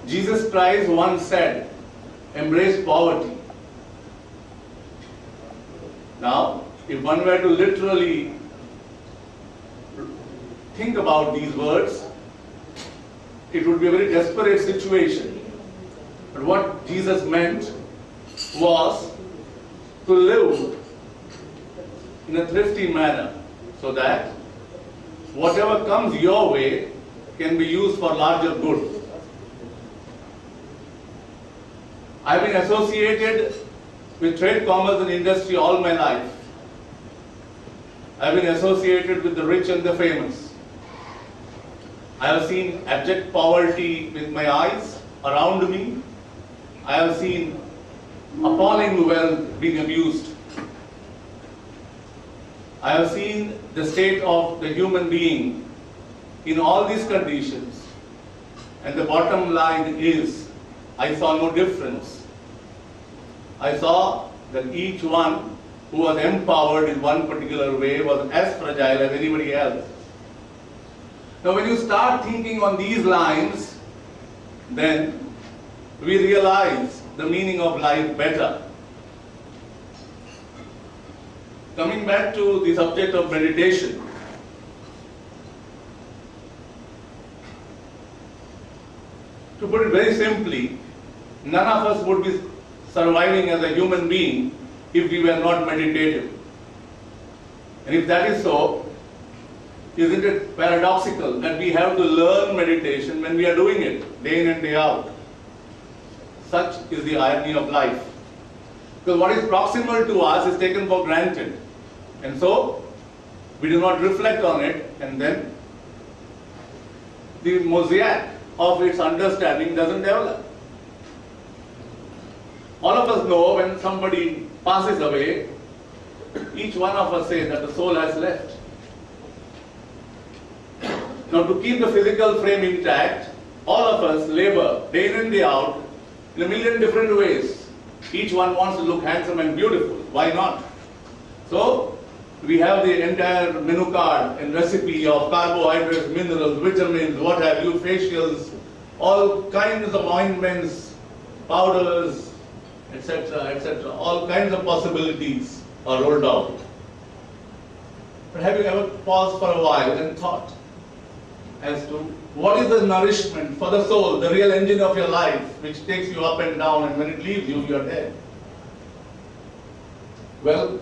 Jesus Christ once said, embrace poverty. Now, if one were to literally think about these words, it would be a very desperate situation. But what Jesus meant was to live in a thrifty manner so that whatever comes your way can be used for larger good. I've been associated with trade, commerce and industry all my life. I've been associated with the rich and the famous. I have seen abject poverty with my eyes around me. I have seen appalling wealth being abused. I have seen the state of the human being in all these conditions. And the bottom line is, I saw no difference. I saw that each one who was empowered in one particular way was as fragile as anybody else. Now when you start thinking on these lines, then we realize the meaning of life better. Coming back to the subject of meditation, to put it very simply, none of us would be surviving as a human being if we were not meditative. And if that is so, isn't it paradoxical that we have to learn meditation when we are doing it day in and day out? Such is the irony of life. Because what is proximal to us is taken for granted. And so, we do not reflect on it, and then the mosaic of its understanding doesn't develop. All of us know when somebody passes away, each one of us says that the soul has left. Now to keep the physical frame intact, all of us labor day in and day out in a million different ways. Each one wants to look handsome and beautiful. Why not? So we have the entire menu card and recipe of carbohydrates, minerals, vitamins, what have you, facials, all kinds of ointments, powders, etc., etc. All kinds of possibilities are rolled out. But have you ever paused for a while and thought as to what is the nourishment for the soul, the real engine of your life, which takes you up and down, and when it leaves you, you are dead? Well,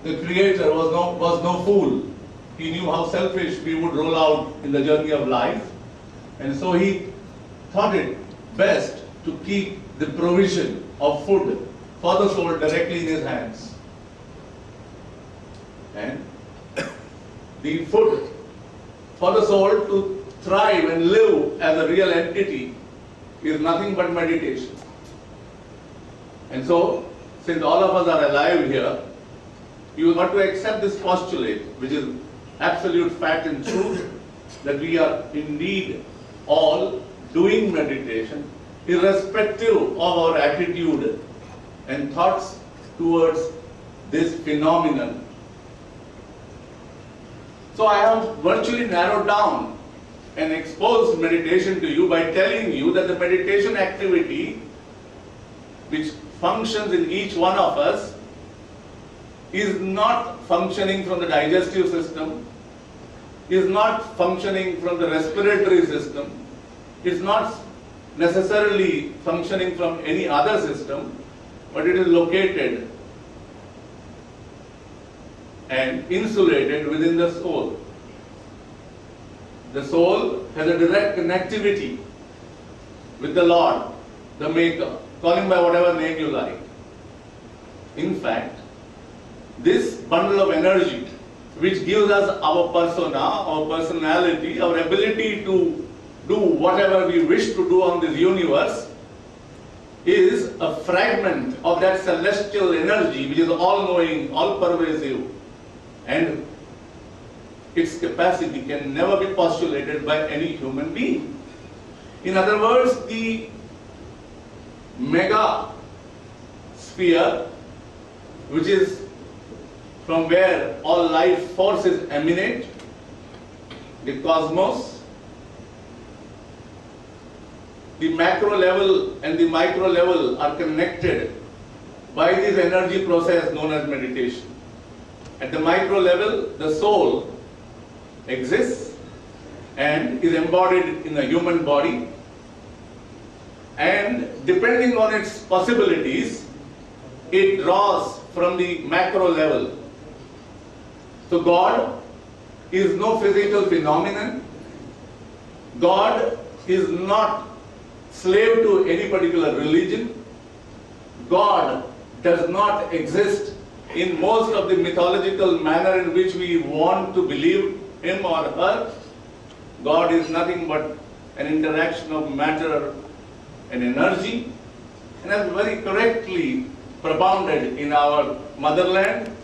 the Creator was no fool. He knew how selfish we would roll out in the journey of life, and so He thought it best to keep the provision of food for the soul directly in His hands. And the food for the soul to thrive and live as a real entity is nothing but meditation. And so, since all of us are alive here, you got to accept this postulate, which is absolute fact and truth, that we are indeed all doing meditation, irrespective of our attitude and thoughts towards this phenomenon. So I have virtually narrowed down and exposed meditation to you by telling you that the meditation activity which functions in each one of us is not functioning from the digestive system, is not functioning from the respiratory system, is not necessarily functioning from any other system, but it is located and insulated within the soul. The soul has a direct connectivity with the Lord, the Maker. Call Him by whatever name you like. In fact, this bundle of energy, which gives us our persona, our personality, our ability to do whatever we wish to do on this universe, is a fragment of that celestial energy which is all-knowing, all-pervasive, and its capacity can never be postulated by any human being. In other words, the mega sphere, which is from where all life forces emanate, the cosmos, the macro level and the micro level are connected by this energy process known as meditation. At the micro level, the soul exists and is embodied in a human body, and depending on its possibilities, it draws from the macro level. So God is no physical phenomenon. God is not slave to any particular religion. God does not exist in most of the mythological manner in which we want to believe him or her. God is nothing but an interaction of matter and energy, and as very correctly propounded in our motherland,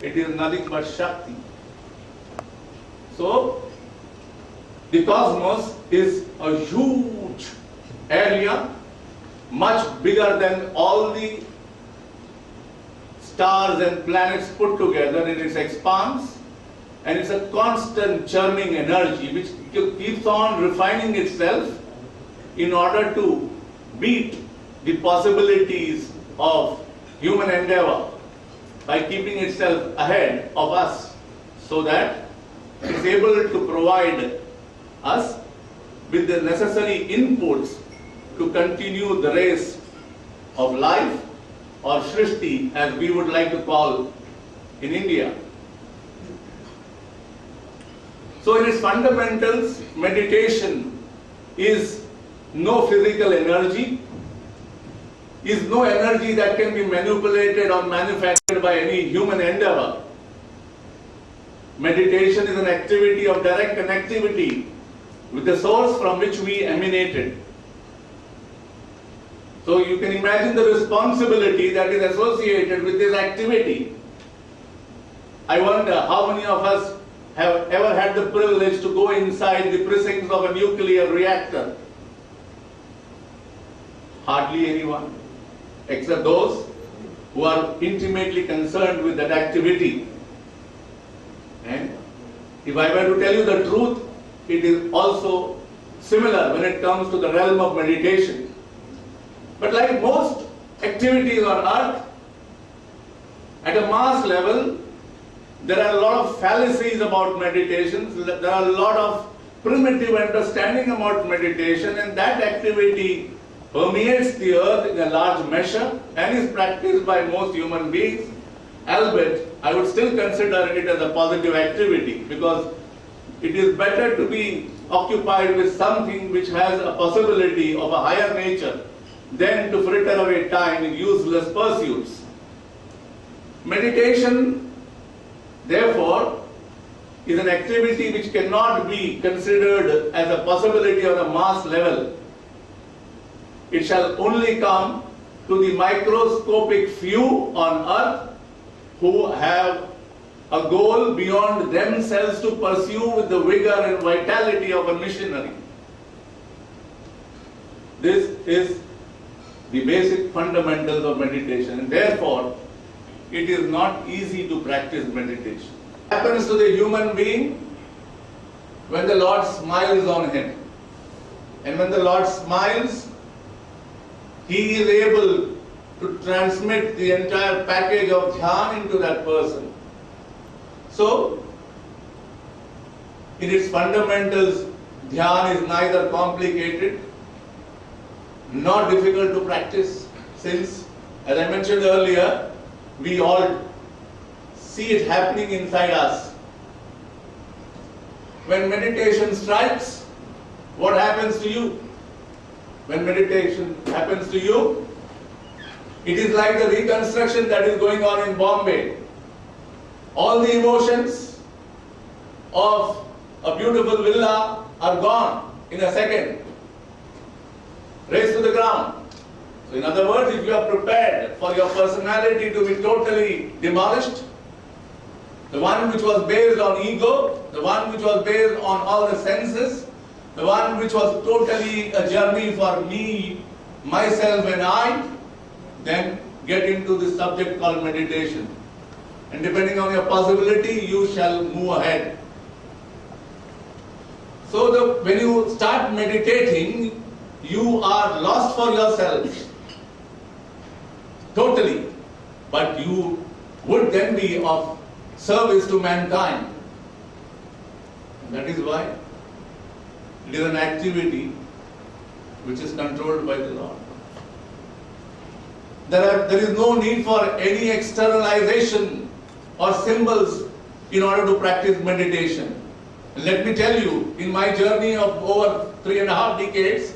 it is nothing but Shakti. So, the cosmos is a huge area, much bigger than all the stars and planets put together in its expanse, and it's a constant churning energy which keeps on refining itself in order to beat the possibilities of human endeavor by keeping itself ahead of us, so that it's able to provide us with the necessary inputs to continue the race of life, or Srishti as we would like to call in India. So in its fundamentals, meditation is no physical energy, is no energy that can be manipulated or manufactured by any human endeavor. Meditation is an activity of direct connectivity with the source from which we emanated. So you can imagine the responsibility that is associated with this activity. I wonder how many of us have ever had the privilege to go inside the precincts of a nuclear reactor. Hardly anyone, except those who are intimately concerned with that activity. And if I were to tell you the truth, it is also similar when it comes to the realm of meditation. But like most activities on earth, at a mass level, there are a lot of fallacies about meditation, there are a lot of primitive understanding about meditation, and that activity permeates the earth in a large measure and is practiced by most human beings. Albeit, I would still consider it as a positive activity, because it is better to be occupied with something which has a possibility of a higher nature than to fritter away time in useless pursuits. Meditation, therefore, is an activity which cannot be considered as a possibility on a mass level. It shall only come to the microscopic few on earth who have a goal beyond themselves to pursue with the vigor and vitality of a missionary. This is the basic fundamentals of meditation, and therefore it is not easy to practice meditation. What happens to the human being when the Lord smiles on him? And when the Lord smiles, he is able to transmit the entire package of dhyan into that person. So, in its fundamentals, dhyan is neither complicated nor difficult to practice, since, as I mentioned earlier, we all see it happening inside us. When meditation strikes, what happens to you? When meditation happens to you, it is like the reconstruction that is going on in Bombay. All the emotions of a beautiful villa are gone in a second. Raised to the ground. So in other words, if you are prepared for your personality to be totally demolished, the one which was based on ego, the one which was based on all the senses, the one which was totally a journey for me, myself and I, then get into the subject called meditation. And depending on your possibility, you shall move ahead. So when you start meditating, you are lost for yourself, totally, but you would then be of service to mankind. That is why it is an activity which is controlled by the Lord. There is no need for any externalization or symbols in order to practice meditation. Let me tell you, in my journey of over 3.5 decades,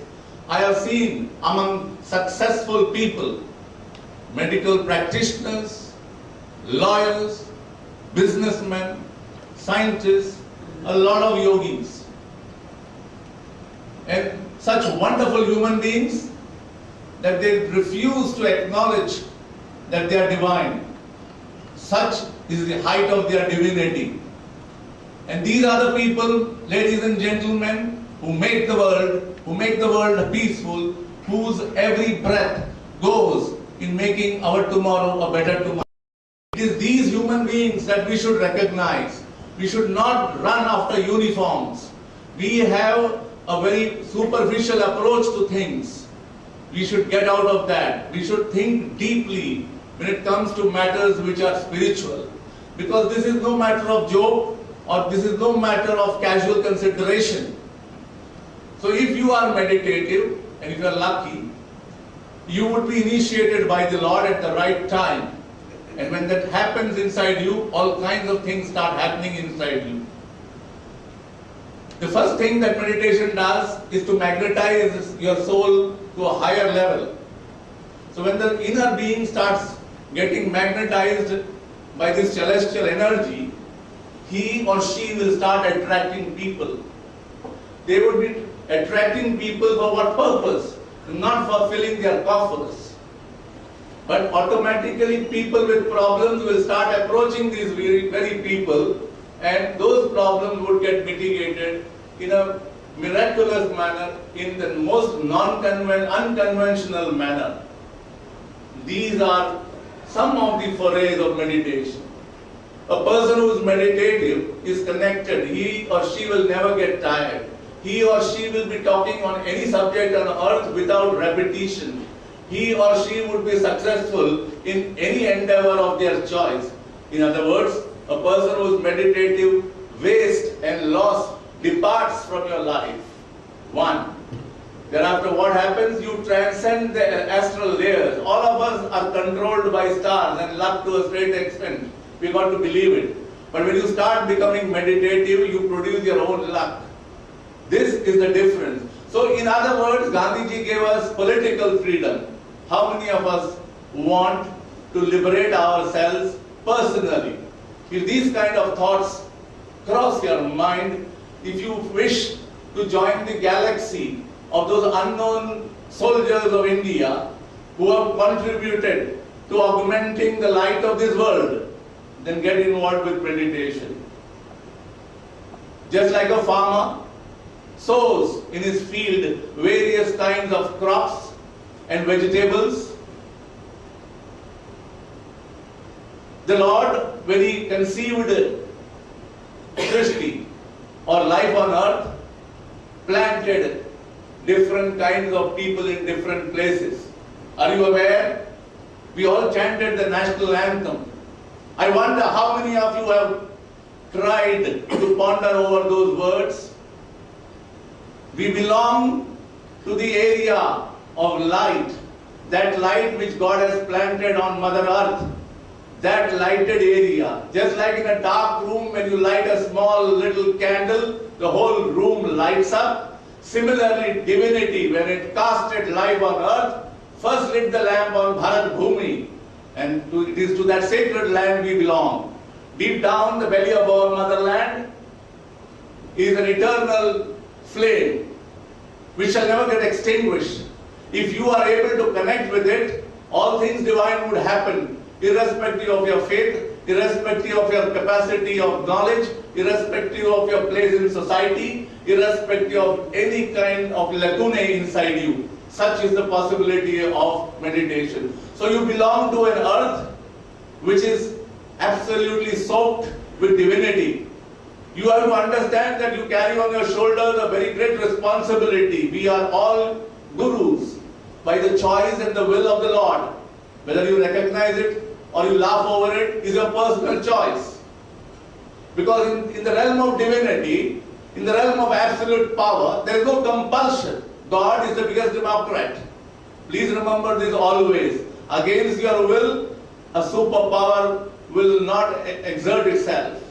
I have seen among successful people, medical practitioners, lawyers, businessmen, scientists, a lot of yogis, and such wonderful human beings that they refuse to acknowledge that they are divine. Such is the height of their divinity. And these are the people, ladies and gentlemen, who make the world peaceful, whose every breath goes in making our tomorrow a better tomorrow. It is these human beings that we should recognize. We should not run after uniforms. We have a very superficial approach to things. We should get out of that. We should think deeply when it comes to matters which are spiritual. Because this is no matter of joke, or this is no matter of casual consideration. So if you are meditative, and if you are lucky, you would be initiated by the Lord at the right time. And when that happens inside you, all kinds of things start happening inside you. The first thing that meditation does is to magnetize your soul to a higher level. So when the inner being starts getting magnetized by this celestial energy, he or she will start attracting people. They would be attracting people for what purpose? Not for filling their coffers. But automatically people with problems will start approaching these very people, and those problems would get mitigated in a miraculous manner, in the most unconventional manner. These are some of the forays of meditation. A person who is meditative is connected. He or she will never get tired. He or she will be talking on any subject on earth without repetition. He or she would be successful in any endeavor of their choice. In other words, a person who is meditative, waste and loss departs from your life. One. Thereafter what happens? You transcend the astral layers. All of us are controlled by stars and luck to a great extent. We got to believe it. But when you start becoming meditative, you produce your own luck. This is the difference. So in other words, Gandhiji gave us political freedom. How many of us want to liberate ourselves personally? If these kind of thoughts cross your mind, if you wish to join the galaxy of those unknown soldiers of India who have contributed to augmenting the light of this world, then get involved with meditation. Just like a farmer sows in his field various kinds of crops and vegetables, the Lord, when He conceived Srishti or life on earth, planted different kinds of people in different places. Are you aware? We all chanted the national anthem. I wonder how many of you have tried to ponder over those words. We belong to the area of light, that light which God has planted on Mother Earth, that lighted area. Just like in a dark room, when you light a small little candle, the whole room lights up. Similarly, divinity, when it casted life on earth, first lit the lamp on Bharat Bhumi, and it is to that sacred land we belong. Deep down, the belly of our motherland is an eternal flame which shall never get extinguished. If you are able to connect with it, all things divine would happen, irrespective of your faith, irrespective of your capacity of knowledge, irrespective of your place in society, irrespective of any kind of lacunae inside you. Such is the possibility of meditation. So you belong to an earth which is absolutely soaked with divinity. You have to understand that you carry on your shoulders a very great responsibility. We are all gurus by the choice and the will of the Lord. Whether you recognize it or you laugh over it is your personal choice. Because in the realm of divinity, in the realm of absolute power, there is no compulsion. God is the biggest democrat. Please remember this always. Against your will, a superpower will not exert itself.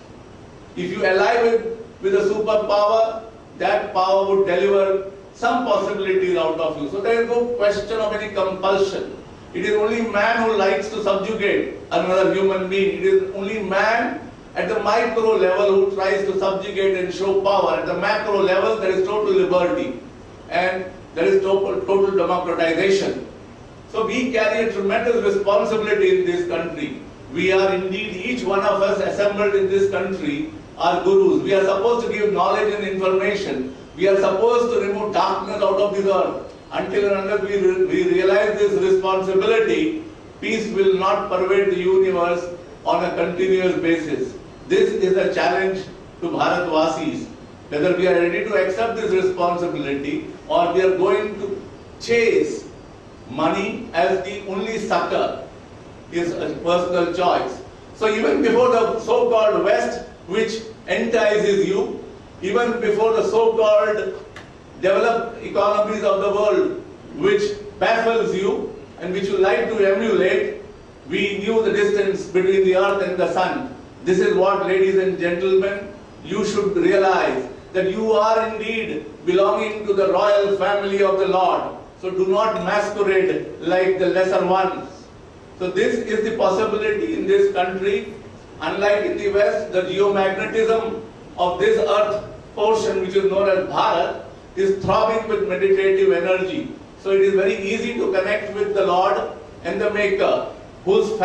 If you ally with a superpower, that power would deliver some possibilities out of you. So there is no question of any compulsion. It is only man who likes to subjugate another human being. It is only man at the micro level who tries to subjugate and show power. At the macro level, there is total liberty and there is total democratization. So we carry a tremendous responsibility in this country. We are indeed, each one of us assembled in this country, are gurus. We are supposed to give knowledge and information. We are supposed to remove darkness out of this earth. Until and unless we realize this responsibility, peace will not pervade the universe on a continuous basis. This is a challenge to Bharatvasis. Whether we are ready to accept this responsibility or we are going to chase money as the only succor is a personal choice. So even before the so-called West, which entices you, even before the so-called developed economies of the world, which baffles you and which you like to emulate, we knew the distance between the earth and the sun. This is what, ladies and gentlemen, you should realize, that you are indeed belonging to the royal family of the Lord. So do not masquerade like the lesser ones. So this is the possibility in this country. Unlike in the West, the geomagnetism of this earth portion, which is known as Bharat, is throbbing with meditative energy. So it is very easy to connect with the Lord and the Maker, who was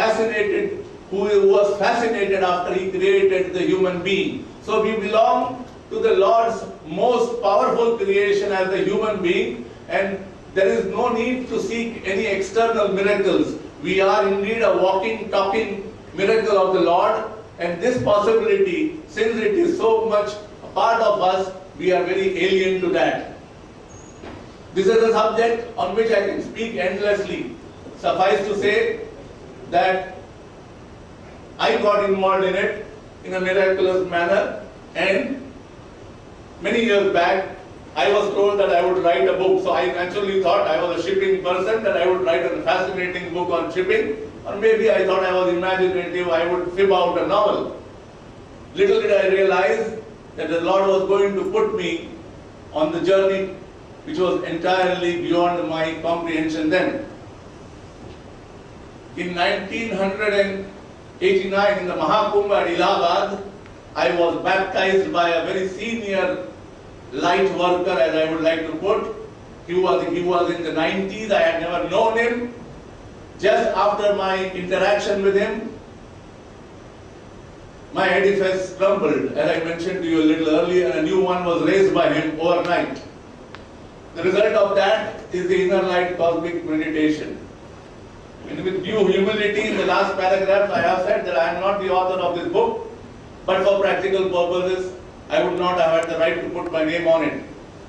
fascinated after He created the human being. So we belong to the Lord's most powerful creation as the human being, and there is no need to seek any external miracles. We are indeed a walking, talking miracle of the Lord, and this possibility, since it is so much a part of us, we are very alien to that. This is a subject on which I can speak endlessly. Suffice to say that I got involved in it in a miraculous manner, and many years back I was told that I would write a book. So I naturally thought, I was a shipping person, that I would write a fascinating book on shipping, or maybe I thought I was imaginative, I would fib out a novel. Little did I realize that the Lord was going to put me on the journey which was entirely beyond my comprehension then. In 1989, in the Mahakumbh at Allahabad, I was baptized by a very senior light worker, as I would like to put. He was in the 90s, I had never known him. Just after my interaction with him, my edifice crumbled, as I mentioned to you a little earlier, and a new one was raised by him overnight. The result of that is the inner light cosmic meditation. And with due humility, in the last paragraph, I have said that I am not the author of this book, but for practical purposes, I would not have had the right to put my name on it.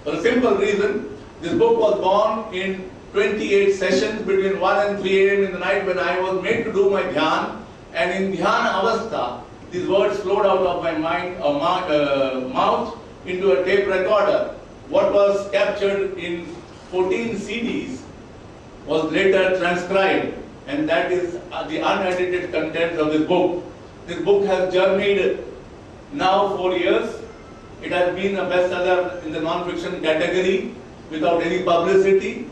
For a simple reason, this book was born in 28 sessions between 1 and 3 a.m. in the night when I was made to do my dhyan, and in dhyan avastha, these words flowed out of my mind, mouth into a tape recorder. What was captured in 14 CDs was later transcribed, and that is the unedited contents of this book. This book has journeyed now 4 years. It has been a bestseller in the non-fiction category without any publicity,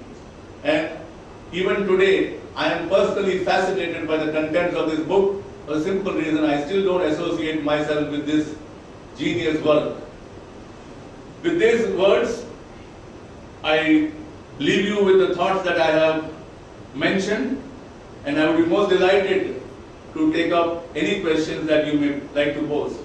and even today I am personally fascinated by the contents of this book for a simple reason: I still don't associate myself with this genius work. With these words, I leave you with the thoughts that I have mentioned, and I would be most delighted to take up any questions that you may like to pose.